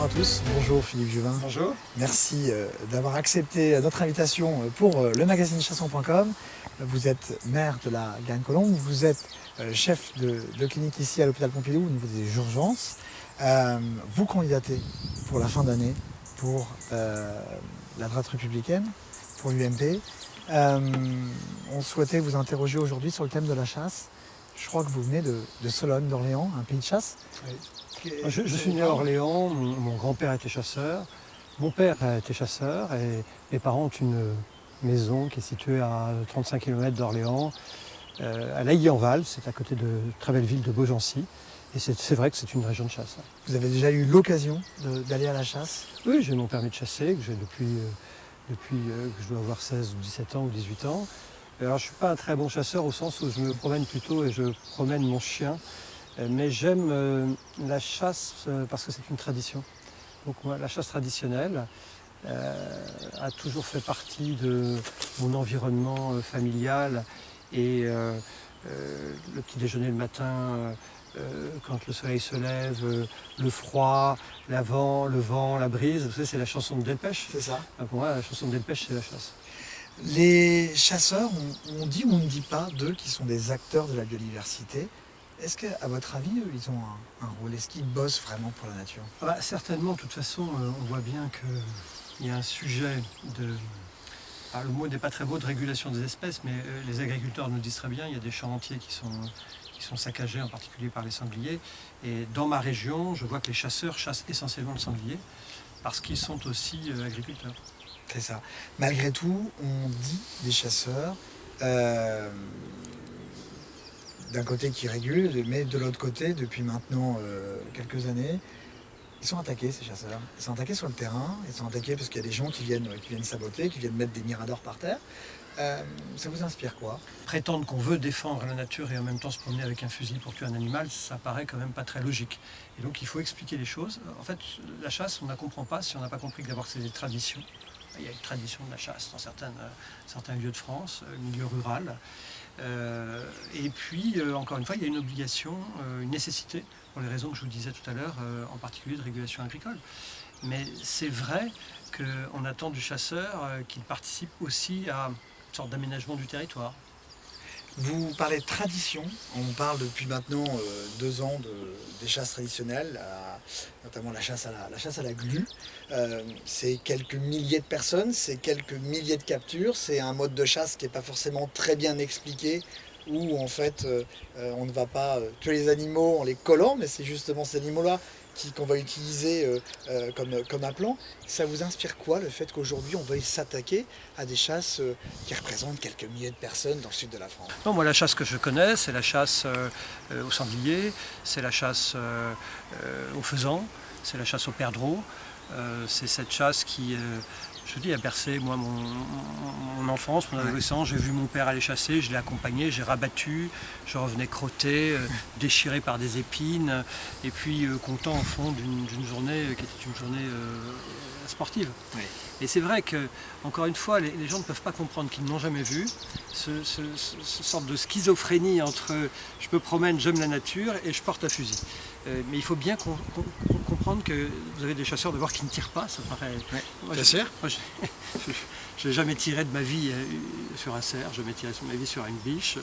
à tous, bonjour Philippe Juvin. Bonjour. Merci d'avoir accepté notre invitation pour le magazine chasson.com. Vous êtes maire de la Garenne-Colombes, vous êtes chef de clinique ici à l'hôpital Pompidou au niveau des urgences. Vous candidatez pour la fin d'année pour la droite républicaine, pour l'UMP. On souhaitait vous interroger aujourd'hui sur le thème de la chasse. Je crois que vous venez de Sologne, d'Orléans, un pays de chasse. Oui. Je suis né à Orléans, mon grand-père était chasseur, mon père était chasseur et mes parents ont une maison qui est située à 35 km d'Orléans, à Lailly-en-Val, c'est à côté de très belle ville de Beaugency. Et c'est vrai que c'est une région de chasse. Vous avez déjà eu l'occasion d'aller à la chasse? Oui, j'ai mon permis de chasser, que j'ai depuis que je dois avoir 16 ou 17 ans ou 18 ans. Alors je ne suis pas un très bon chasseur au sens où je me promène plutôt et je promène mon chien. Mais j'aime la chasse parce que c'est une tradition. Donc moi, la chasse traditionnelle a toujours fait partie de mon environnement familial. Et le petit déjeuner le matin, quand le soleil se lève, le froid, le vent, la brise, vous savez, c'est la chanson de Delpech. C'est ça. Pour moi, la chanson de Delpech, c'est la chasse. Les chasseurs, on dit ou on ne dit pas d'eux qui sont des acteurs de la biodiversité. Est-ce qu'à votre avis, eux, ils ont un rôle? Est-ce qu'ils bossent vraiment pour la nature? Certainement, de toute façon, on voit bien qu'il y a un sujet de... le mot n'est pas très beau, de régulation des espèces, mais les agriculteurs nous disent très bien, il y a des champs entiers qui sont saccagés, en particulier par les sangliers. Et dans ma région, je vois que les chasseurs chassent essentiellement le sanglier, parce qu'ils sont aussi agriculteurs. C'est ça. Malgré tout, on dit des chasseurs, d'un côté qui régulent, mais de l'autre côté, depuis maintenant quelques années, ils sont attaqués, ces chasseurs. Ils sont attaqués sur le terrain, ils sont attaqués parce qu'il y a des gens qui viennent saboter, qui viennent mettre des miradors par terre. Ça vous inspire quoi? Prétendre qu'on veut défendre la nature et en même temps se promener avec un fusil pour tuer un animal, ça paraît quand même pas très logique. Et donc il faut expliquer les choses. En fait, la chasse, on ne la comprend pas si on n'a pas compris que d'abord c'est des traditions. Il y a une tradition de la chasse dans certains lieux de France, milieu rural. Et puis, encore une fois, il y a une obligation, une nécessité, pour les raisons que je vous disais tout à l'heure, en particulier de régulation agricole. Mais c'est vrai qu'on attend du chasseur qu'il participe aussi à une sorte d'aménagement du territoire. Vous parlez de tradition, on parle depuis maintenant 2 ans des chasses traditionnelles, notamment la chasse à la glu. C'est quelques milliers de personnes, c'est quelques milliers de captures, c'est un mode de chasse qui n'est pas forcément très bien expliqué, où en fait on ne va pas tuer les animaux en les collant, mais c'est justement ces animaux-là qu'on va utiliser comme un plan. Ça vous inspire quoi, le fait qu'aujourd'hui on veuille s'attaquer à des chasses qui représentent quelques milliers de personnes dans le sud de la France? Non, moi la chasse que je connais, c'est la chasse au sanglier, c'est la chasse au faisan, c'est la chasse au perdreau. C'est cette chasse qui, je dis, a bercé moi mon enfance, mon adolescence. J'ai vu mon père aller chasser, je l'ai accompagné, j'ai rabattu, je revenais crotté, déchiré par des épines, et puis content au fond d'une journée qui était une journée sportive. Oui. Et c'est vrai que, encore une fois, les gens ne peuvent pas comprendre qu'ils n'ont jamais vu ce sorte de schizophrénie entre je me promène, j'aime la nature et je porte un fusil. Mais il faut bien comprendre que vous avez des chasseurs d'abord qui ne tirent pas, ça paraît... Bien sûr. Je n'ai jamais tiré de ma vie sur un cerf, j'ai jamais tiré de ma vie sur une biche.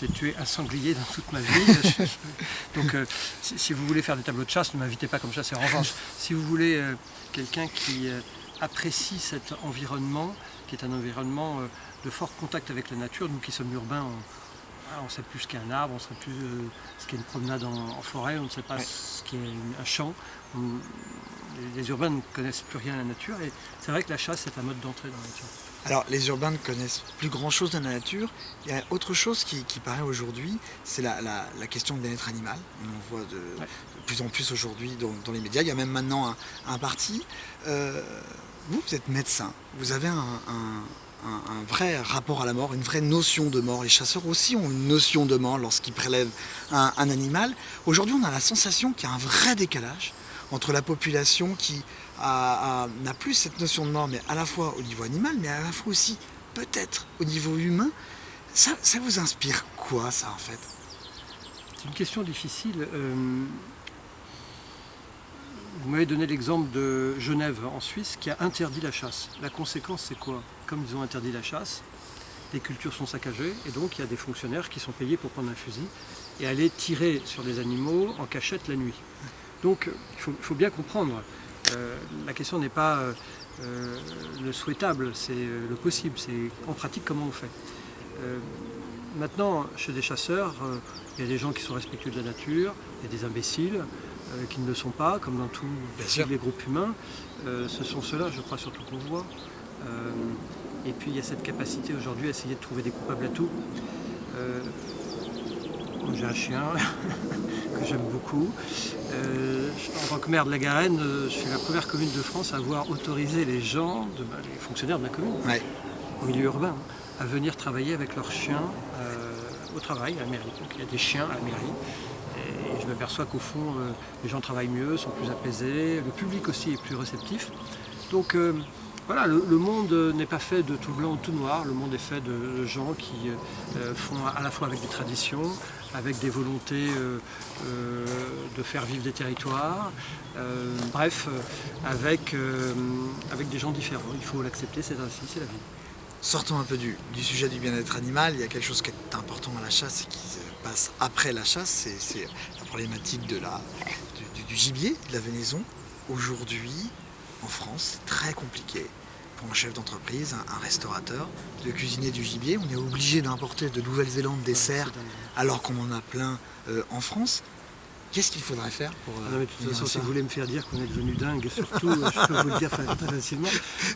J'ai tué un sanglier dans toute ma vie. Donc si vous voulez faire des tableaux de chasse, ne m'invitez pas comme chasseur. En revanche, si vous voulez quelqu'un qui apprécie cet environnement, qui est un environnement de fort contact avec la nature, nous qui sommes urbains, on sait plus ce qu'est un arbre, on ne sait plus ce qu'est une promenade en forêt, on ne sait pas ce qu'est un champ. Les urbains ne connaissent plus rien à la nature et c'est vrai que la chasse est un mode d'entrée dans la nature. Alors, les urbains ne connaissent plus grand-chose de la nature. Il y a autre chose qui paraît aujourd'hui, c'est la question de bien-être animal. On en voit de plus en plus aujourd'hui dans les médias. Il y a même maintenant un parti. Vous êtes médecin. Vous avez un vrai rapport à la mort, une vraie notion de mort. Les chasseurs aussi ont une notion de mort lorsqu'ils prélèvent un animal. Aujourd'hui, on a la sensation qu'il y a un vrai décalage entre la population qui n'a plus cette notion de mort, mais à la fois au niveau animal, mais à la fois aussi peut-être au niveau humain. Ça vous inspire quoi, ça, en fait? C'est une question difficile. Vous m'avez donné l'exemple de Genève en Suisse qui a interdit la chasse. La conséquence c'est quoi? Comme ils ont interdit la chasse, les cultures sont saccagées et donc il y a des fonctionnaires qui sont payés pour prendre un fusil et aller tirer sur des animaux en cachette la nuit. Donc il faut bien comprendre, la question n'est pas le souhaitable, c'est le possible, c'est en pratique comment on fait. Maintenant, chez des chasseurs, il y a des gens qui sont respectueux de la nature, il y a des imbéciles qui ne le sont pas, comme dans tous les groupes humains. Ce sont ceux-là, je crois, surtout qu'on voit. Et puis il y a cette capacité aujourd'hui à essayer de trouver des coupables à tout. J'ai un chien que j'aime beaucoup. En tant que maire de la Garenne, je suis la première commune de France à avoir autorisé les gens, les fonctionnaires de la commune, au milieu urbain, à venir travailler avec leurs chiens au travail, à la mairie. Donc il y a des chiens à la mairie. Et je m'aperçois qu'au fond, les gens travaillent mieux, sont plus apaisés, le public aussi est plus réceptif. Donc voilà, le monde n'est pas fait de tout blanc ou tout noir, le monde est fait de gens qui font à la fois avec des traditions, avec des volontés de faire vivre des territoires, bref, avec des gens différents. Il faut l'accepter, c'est ainsi, c'est la vie. Sortons un peu du sujet du bien-être animal, il y a quelque chose qui est important à la chasse et qui se passe après la chasse, c'est la problématique du gibier, de la venaison. Aujourd'hui, en France, c'est très compliqué pour un chef d'entreprise, un restaurateur, de cuisiner du gibier. On est obligé d'importer de Nouvelle-Zélande des cerfs alors qu'on en a plein en France. Qu'est-ce qu'il faudrait faire pour... de toute façon, si vous voulez me faire dire qu'on est devenu dingue, surtout, je peux vous le dire très facilement.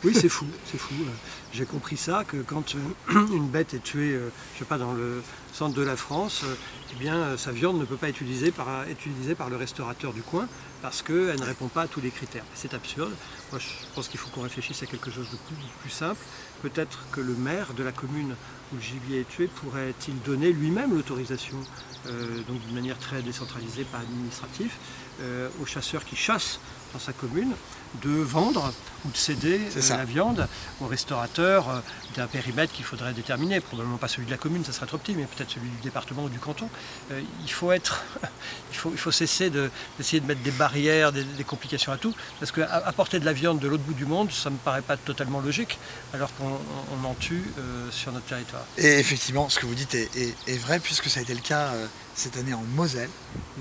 Oui, c'est fou, c'est fou. J'ai compris ça, que quand une bête est tuée, je sais pas, dans le centre de la France, eh bien, sa viande ne peut pas être utilisée par le restaurateur du coin parce qu'elle ne répond pas à tous les critères. C'est absurde. Moi, je pense qu'il faut qu'on réfléchisse à quelque chose de plus simple. Peut-être que le maire de la commune où le gibier est tué pourrait-il donner lui-même l'autorisation, donc d'une manière très décentralisée, pas administrative, aux chasseurs qui chassent dans sa commune, de vendre ou de céder la viande au restaurateur d'un périmètre qu'il faudrait déterminer, probablement pas celui de la commune, ça serait trop petit, mais peut-être celui du département ou du canton. Il faut cesser d'essayer de mettre des barrières, des complications à tout, parce qu'apporter de la viande de l'autre bout du monde, ça ne me paraît pas totalement logique, alors qu'on en tue sur notre territoire. Et effectivement, ce que vous dites est vrai, puisque ça a été le cas cette année en Moselle,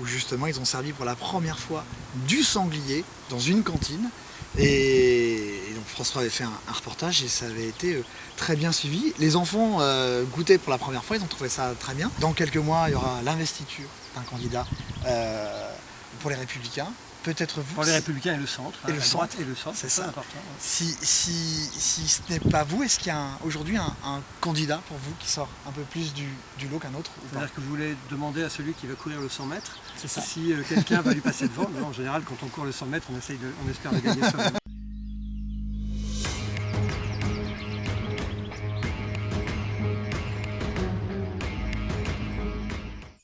où justement ils ont servi pour la première fois du sanglier dans une cantine. Et donc François avait fait un reportage et ça avait été très bien suivi. Les enfants goûtaient pour la première fois, ils ont trouvé ça très bien. Dans quelques mois, il y aura l'investiture d'un candidat pour les Républicains. Peut-être vous. Pour les Républicains et le centre, et le droite et le centre, c'est ça. Important. Ouais. Si ce n'est pas vous, est-ce qu'il y a aujourd'hui un candidat pour vous qui sort un peu plus du lot qu'un autre? C'est-à-dire que vous voulez demander à celui qui va courir le 100 mètres si quelqu'un va lui passer devant. Non, en général, quand on court le 100 mètres, on espère le gagner soi-même.